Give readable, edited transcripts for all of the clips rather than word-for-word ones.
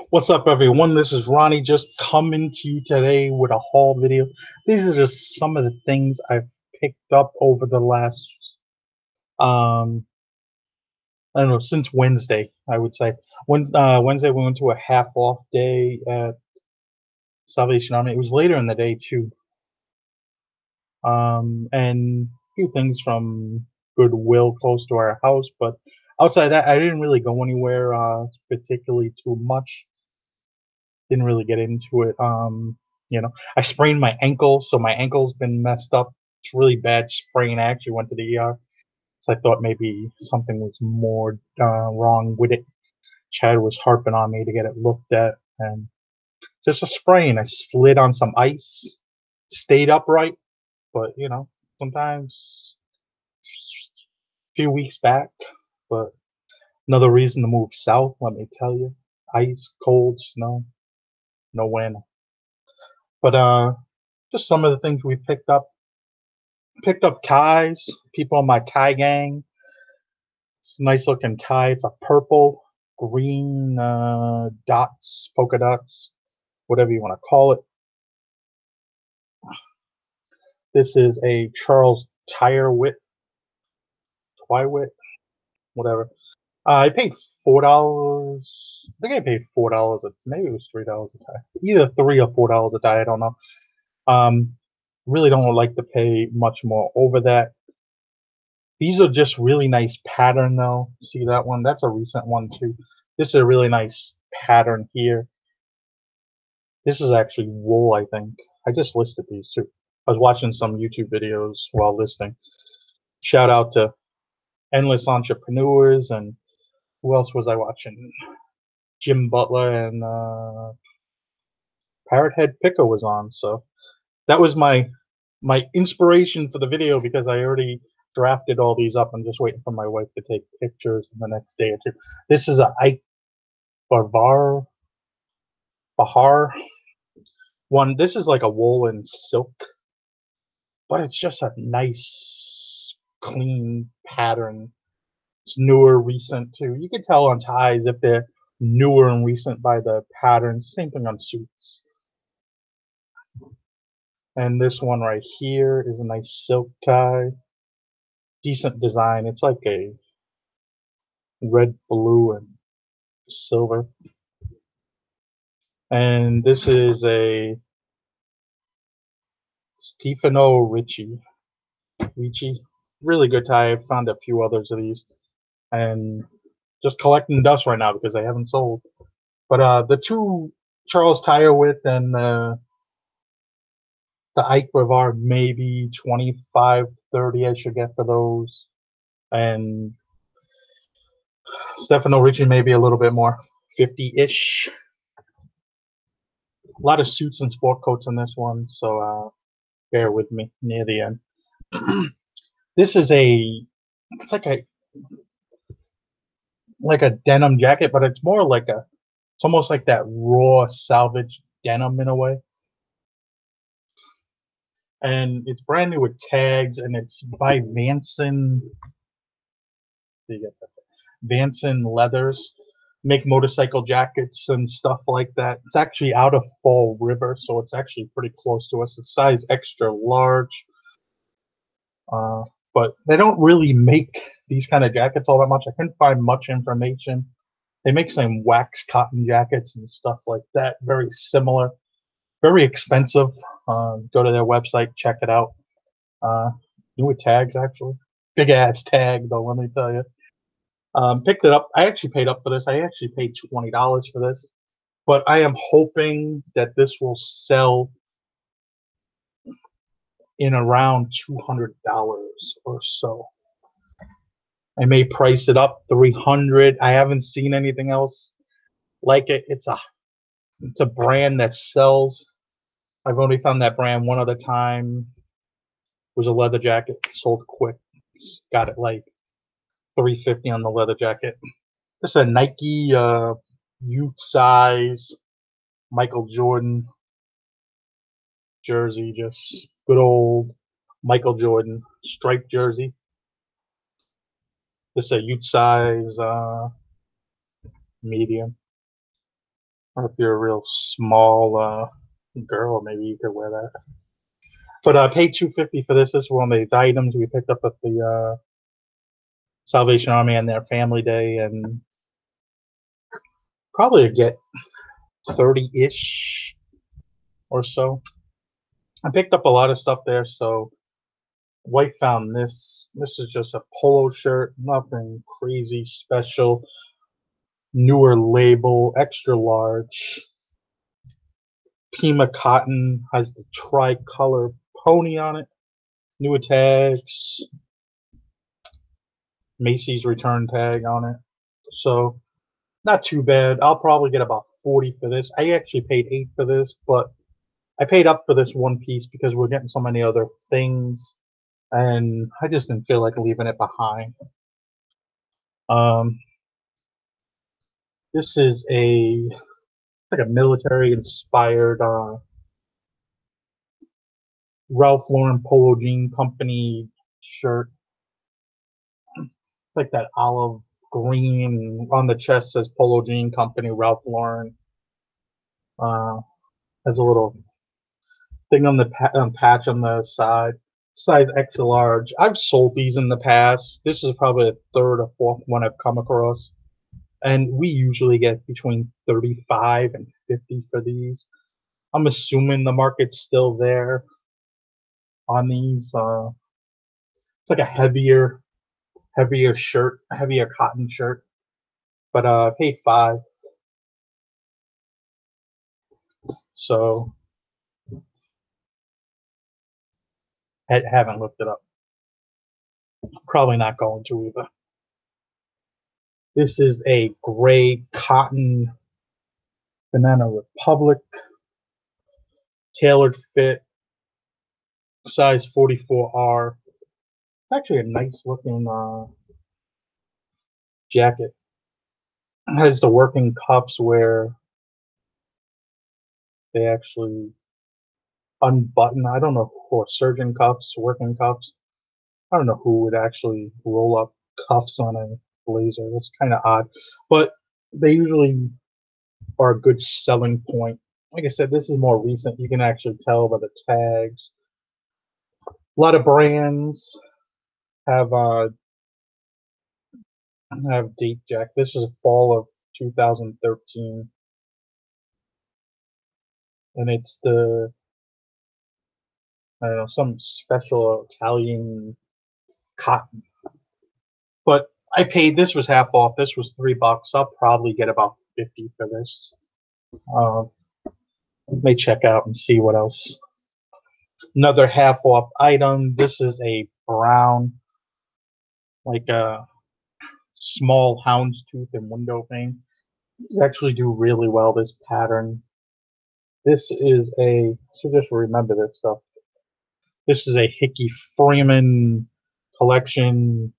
What's up, everyone? This is Ronnie just coming to you today with a haul video. These are just some of the things I've picked up over the last, um, I don't know, since Wednesday, I would say. Wednesday, we went to a half off day at Salvation Army. It was later in the day, too. And a few things from Goodwill close to our house. But outside that, I didn't really go anywhere particularly too much. Didn't really get into it. I sprained my ankle, so my ankle's been messed up. It's really bad sprain. I actually went to the ER, so I thought maybe something was more wrong with it. Chad was harping on me to get it looked at, and just a sprain. I slid on some ice, stayed upright, but sometimes a few weeks back. But another reason to move south, let me tell you. Ice, cold, snow, no bueno. But just some of the things we picked up. Picked up ties, people in my tie gang. It's a nice looking tie. It's a purple, green dots, polka dots, whatever you want to call it. This is a Charles Tywit, whatever. I paid $4. I think I paid $4. Maybe it was $3 a tie. Either $3 or $4 a tie. I don't know. Um, really don't like to pay much more over that. These are just really nice pattern though. See that one? That's a recent one too. This is a really nice pattern here. This is actually wool, I think. I just listed these too. I was watching some YouTube videos while listing. Shout out to Endless Entrepreneurs, and who else was I watching? Jim Butler and Parrot Head Picker was on. So that was my inspiration for the video because I already drafted all these up. I'm just waiting for my wife to take pictures in the next day or two. This is a Ike Bahar one. This is like a woolen silk, but it's just a nice, clean pattern. It's newer, recent too. You can tell on ties if they're newer and recent by the patterns. Same thing on suits. And this one right here is a nice silk tie. Decent design. It's like a red, blue, and silver. And this is a Stefano Ricci. Really good tie. I've found a few others of these. And just collecting dust right now because I haven't sold. But the two Charles Tyrewith and the Ike Brevard, maybe 25, 30 I should get for those. And Stefano Ricci maybe a little bit more, 50-ish. A lot of suits and sport coats in this one, so bear with me near the end. This is it's like a denim jacket, but it's more like it's almost like that raw salvage denim in a way. And it's brand new with tags, and it's by Vanson Leathers. Make motorcycle jackets and stuff like that. It's actually out of Fall River, so it's actually pretty close to us. It's size extra large. But they don't really make these kind of jackets all that much. I couldn't find much information. They make some wax cotton jackets and stuff like that. Very similar. Very expensive. Go to their website, check it out. New with tags, actually. Big ass tag, though, let me tell you. Picked it up. I actually paid up for this. I actually paid $20 for this. But I am hoping that this will sell in around $200 or so. I may price it up $300. I haven't seen anything else like it. It's a brand that sells. I've only found that brand one other time. It was a leather jacket, sold quick. Got it like $350 on the leather jacket. This is a Nike youth size Michael Jordan jersey, just good old Michael Jordan striped jersey. This is a youth size medium. Or if you're a real small girl, maybe you could wear that. But I paid $250 for this. This is one of these items we picked up at the Salvation Army on their Family Day, and probably a get 30-ish or so. I picked up a lot of stuff there, so wife found this. This is just a polo shirt, nothing crazy special. Newer label, extra large. Pima cotton, has the tricolor pony on it. Newer tags. Macy's return tag on it. So not too bad. I'll probably get about 40 for this. I actually paid 8 for this, but I paid up for this one piece because we're getting so many other things, and I just didn't feel like leaving it behind. Um, this is like a military inspired Ralph Lauren Polo Jean Company shirt. It's like that olive green, on the chest says Polo Jean Company Ralph Lauren. Has a little thing on the patch on the side. Size extra large. I've sold these in the past. This is probably the third or fourth one I've come across, and we usually get between 35 and 50 for these. I'm assuming the market's still there on these. It's like a heavier shirt, a heavier cotton shirt, but I paid 5, so I haven't looked it up. Probably not going to either. This is a gray cotton Banana Republic tailored fit, size 44R. It's actually a nice looking jacket. It has the working cuffs where they actually unbutton. I don't know, or surgeon cuffs, working cuffs. I don't know who would actually roll up cuffs on a blazer. That's kind of odd, but they usually are a good selling point. Like I said, this is more recent. You can actually tell by the tags. A lot of brands have date jack. This is fall of 2013, and it's the, I don't know, some special Italian cotton. But I paid, this was half off. This was $3. I'll probably get about 50 for this. May check out and see what else. Another half off item. This is a brown, like a small houndstooth and window pane. These actually do really well, this pattern. This is a, so just remember this stuff. This is a Hickey Freeman collection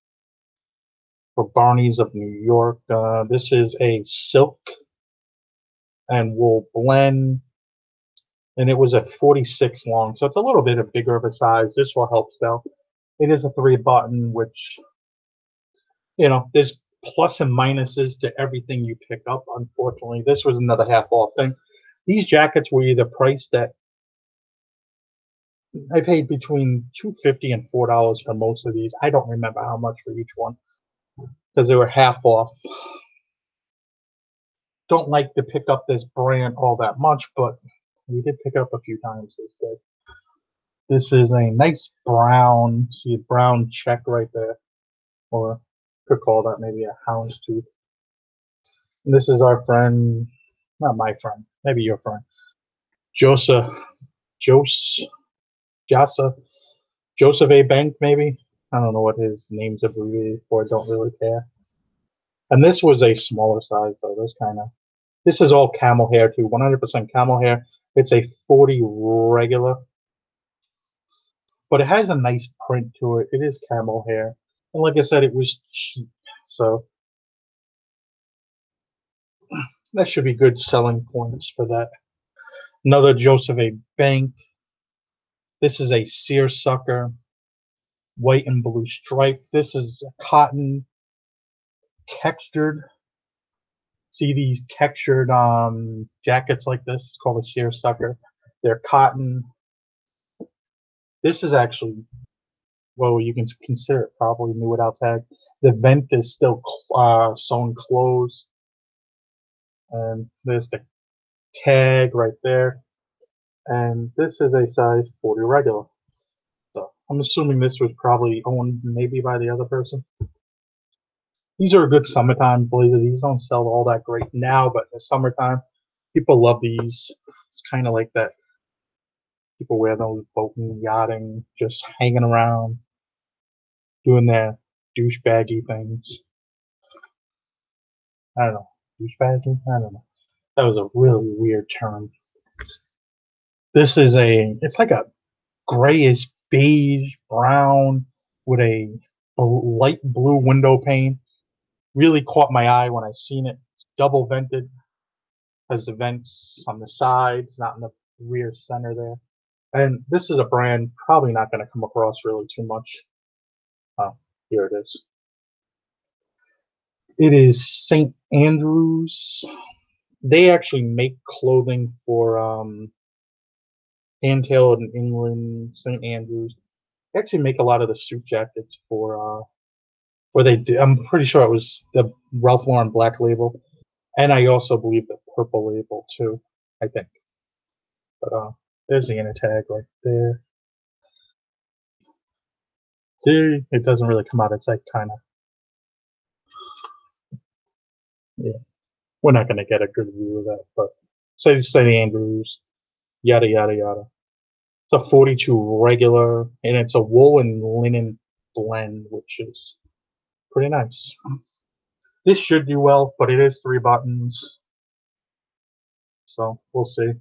for Barney's of New York. This is a silk and wool blend, and it was a 46 long, so it's a little bit bigger of a size. This will help sell. It is a 3-button, which, you know, there's plus and minuses to everything you pick up. Unfortunately, this was another half off thing. These jackets were either priced at, I paid between $2.50 and $4 for most of these. I don't remember how much for each one because they were half off. Don't like to pick up this brand all that much, but we did pick up a few times this day. This is a nice brown, see a brown check right there, or could call that maybe a houndstooth. And this is our friend, not my friend, maybe your friend, Joseph A. Bank, maybe. I don't know what his name's abbreviated for. I don't really care. And this was a smaller size though. This is all camel hair too, 100% camel hair. It's a 40 regular, but it has a nice print to it. It is camel hair, and like I said, it was cheap, so that should be good selling points for that. Another Joseph A. Bank. This is a seersucker, white and blue stripe. This is cotton textured see these textured jackets like this. It's called a seersucker. They're cotton. This is actually, well, you can consider it probably new without tag. The vent is still sewn closed, and there's the tag right there. And this is a size 40 regular. So I'm assuming this was probably owned maybe by the other person. These are a good summertime blazer. These don't sell all that great now, but in the summertime, people love these. It's kind of like that. People wear those boating, yachting, just hanging around, doing their douchebaggy things. I don't know. Douchebaggy? I don't know. That was a really weird term. This is it's like a grayish beige brown with a light blue window pane. Really caught my eye when I seen it. Double vented, has the vents on the sides, not in the rear center there. And this is a brand probably not going to come across really too much. Oh, here it is. It is St. Andrews. They actually make clothing for Handtail in England, St. Andrews. They actually make a lot of the suit jackets for where they did. I'm pretty sure it was the Ralph Lauren Black Label, and I also believe the Purple Label too. I think. But there's the inner tag right there. See, it doesn't really come out. It's like kind of, yeah. We're not going to get a good view of that, but say St. Andrews, yada yada yada. It's a 42 regular, and it's a wool and linen blend, which is pretty nice. This should do well, but it is 3 buttons, so we'll see.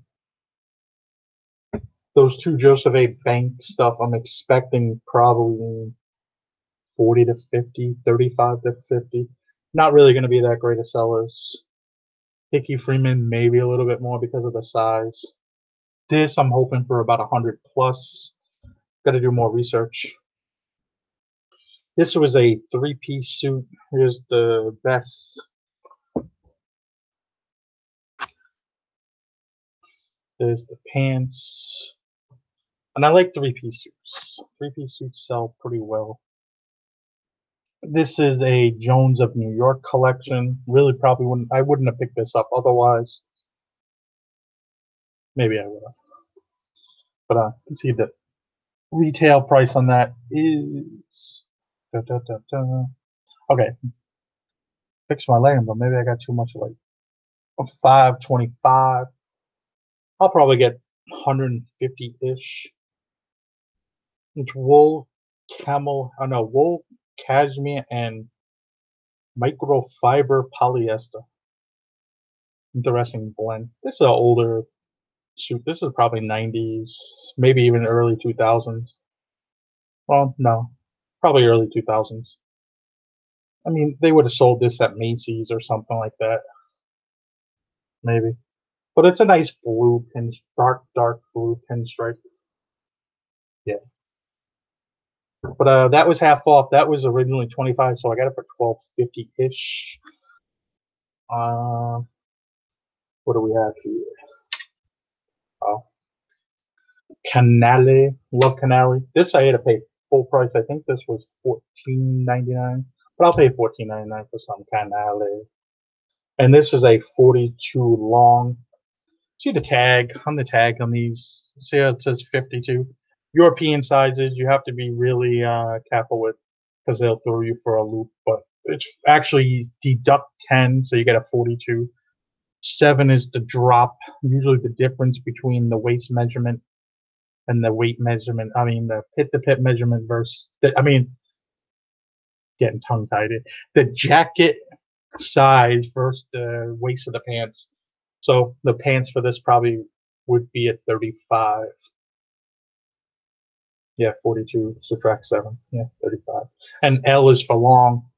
Those two Joseph A. Bank stuff, I'm expecting probably 40 to 50, 35 to 50. Not really going to be that great of sellers. Hickey Freeman, maybe a little bit more because of the size. This, I'm hoping for about 100 plus. Got to do more research. This was a 3-piece suit. Here's the vest. There's the pants. And I like 3-piece suits. 3-piece suits sell pretty well. This is a Jones of New York collection. Really probably wouldn't have picked this up otherwise. Maybe I would have. But you can see the retail price on that is okay. Fix my lane, but maybe I got too much like $525. I'll probably get 150-ish. It's wool, wool, cashmere, and microfiber polyester. Interesting blend. This is an older shoot. This is probably 90s, maybe even early 2000s. Well, no, probably early 2000s. I mean, they would have sold this at Macy's or something like that. Maybe. But it's a nice blue dark blue pinstripe. Yeah. But that was half off. That was originally 25, so I got it for 12.50-ish. What do we have here? Oh, Canale. Love Canale. This I had to pay full price. I think this was $14.99, but I'll pay $14.99 for some Canale. And this is a 42 long. See the tag on these. See how it says 52. European sizes you have to be really careful with because they'll throw you for a loop. But it's actually deduct 10, so you get a 42. 7 is the drop. Usually the difference between the waist measurement and the weight measurement. I mean the pit to pit measurement versus getting tongue tied. The jacket size versus the waist of the pants. So the pants for this probably would be at 35. Yeah, 42, subtract 7. Yeah, 35. And L is for long.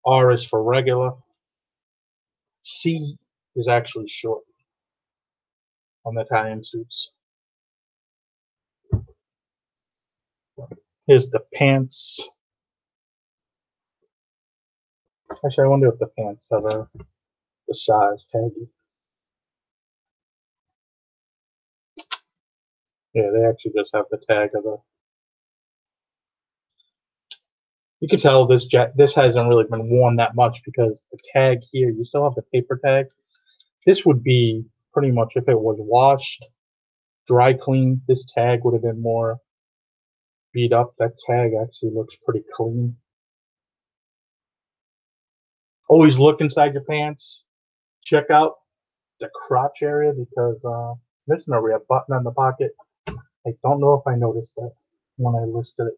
R is for regular. C is actually short on the Italian suits. Here's the pants. Actually, I wonder if the pants have a the size taggy. Yeah, they actually just have the tag of the. You can tell this hasn't really been worn that much because the tag here, you still have the paper tag. This would be pretty much if it was washed, dry cleaned. This tag would have been more beat up. That tag actually looks pretty clean. Always look inside your pants. Check out the crotch area because missing a red button on the pocket. I don't know if I noticed that when I listed it.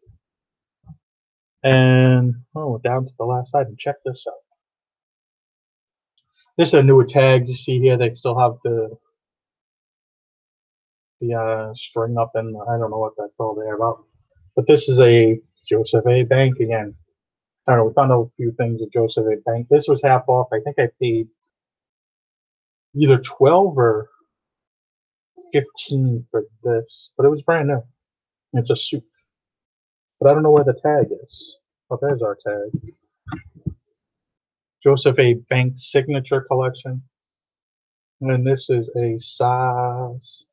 And down to the last side and check this out. This is a newer tag. You see here they still have the string up, and I don't know what that's all there about. But this is a Joseph A. Bank again. I don't know. We found out a few things at Joseph A. Bank. This was half off. I think I paid either 12 or 15 for this, but it was brand new. It's a suit, but I don't know where the tag is. Oh, there's our tag. Joseph A. Bank signature collection, and this is a size.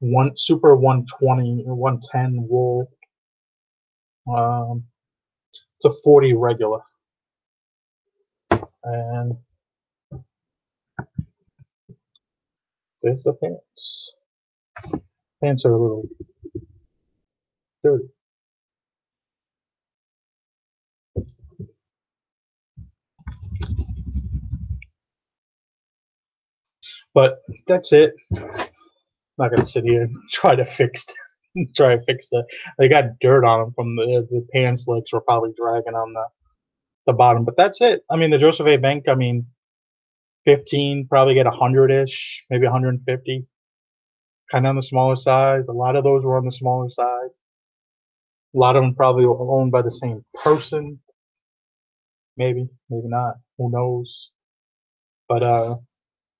One super 120 or 110 wool. It's a 40 regular, and there's the pants. Pants are a little dirty. But that's it. I'm not gonna sit here and try to fix the. They got dirt on them from the pants legs were probably dragging on the bottom. But that's it. I mean, the Joseph A. Bank. I mean, 15 probably get 100-ish, maybe 150. Kind of on the smaller size. A lot of those were on the smaller size. A lot of them probably were owned by the same person. Maybe, maybe not. Who knows? But I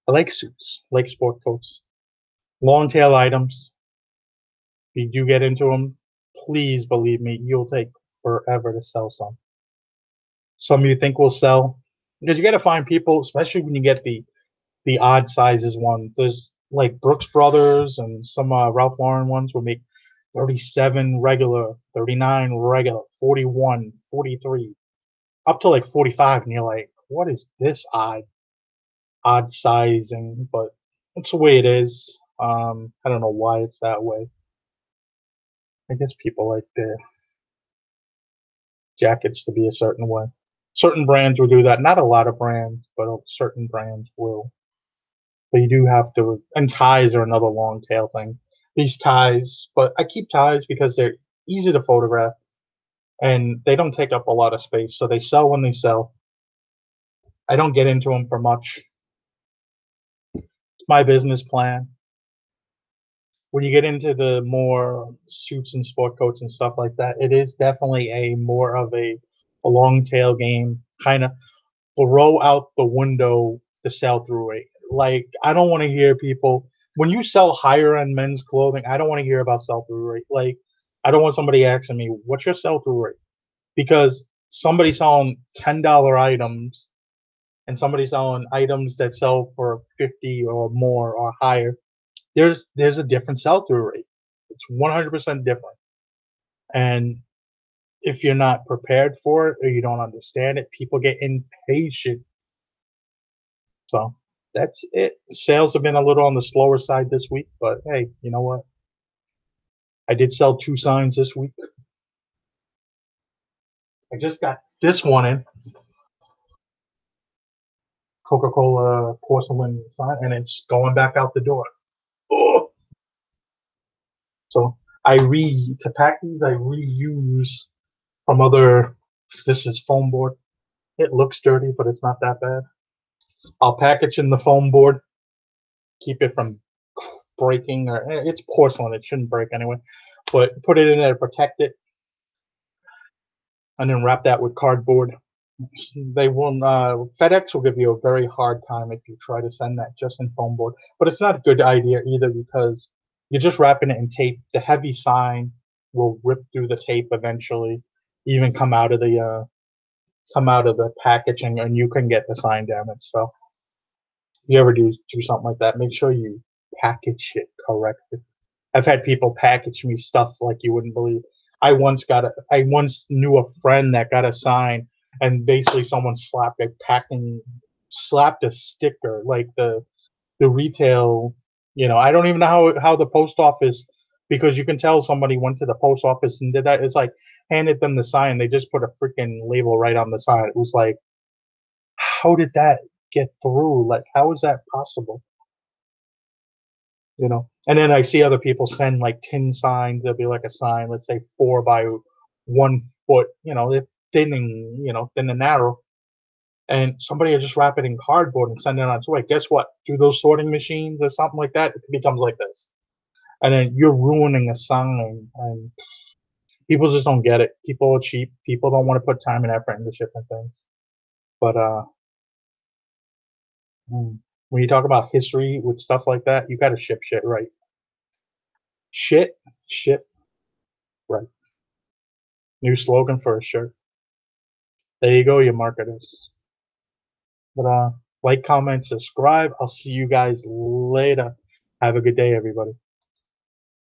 like suits, like sport coats, long tail items. If you do get into them, please believe me, you'll take forever to sell some. Some you think will sell because you got to find people, especially when you get the odd sizes ones. There's like Brooks Brothers and some Ralph Lauren ones will make 37 regular, 39 regular, 41, 43, up to like 45, and you're like, what is this odd sizing? But it's the way it is. I don't know why it's that way. I guess people like their jackets to be a certain way. Certain brands will do that. Not a lot of brands, but certain brands will. But you do have to, and ties are another long tail thing. These ties, but I keep ties because they're easy to photograph and they don't take up a lot of space. So they sell when they sell. I don't get into them for much. It's my business plan. When you get into the more suits and sport coats and stuff like that, it is definitely a more of a long tail game. Kind of throw out the window the sell through rate. Like I don't want to hear people when you sell higher end men's clothing. I don't want to hear about sell through rate. Like I don't want somebody asking me what's your sell through rate because somebody's selling $10 items and somebody's selling items that sell for 50 or more or higher. There's a different sell through rate. It's 100% different. And if you're not prepared for it or you don't understand it, people get impatient. So that's it. Sales have been a little on the slower side this week, but hey, you know what? I did sell 2 signs this week. I just got this one in Coca-Cola porcelain sign, and it's going back out the door. Oh. So to pack these, I reuse from other. This is foam board. It looks dirty, but it's not that bad. I'll package in the foam board, keep it from breaking, or it's porcelain. It shouldn't break anyway. But put it in there to protect it, and then wrap that with cardboard. They will. FedEx will give you a very hard time if you try to send that just in foam board. But it's not a good idea either because you're just wrapping it in tape. The heavy sign will rip through the tape eventually, even come out of the packaging, and you can get the sign damage. So if you ever do something like that, make sure you package it correctly. I've had people package me stuff like you wouldn't believe. I once knew a friend that got a sign, and basically someone slapped a sticker like the retail. I don't even know how the post office, because you can tell somebody went to the post office and did that. It's like handed them the sign. They just put a freaking label right on the side. It was like, how did that get through? Like, how is that possible? And then I see other people send like tin signs. There'll be like a sign, let's say 4 by 1 foot. It's thin and narrow. And somebody will just wrap it in cardboard and send it on its way. Guess what? Through those sorting machines or something like that, it becomes like this. And then you're ruining a sign, and people just don't get it. People are cheap. People don't want to put time and effort into shipping things. But when you talk about history with stuff like that, you got to ship shit right. Shit, ship right. New slogan for a shirt. There you go, you marketers. But like, comment, subscribe. I'll see you guys later. Have a good day, everybody.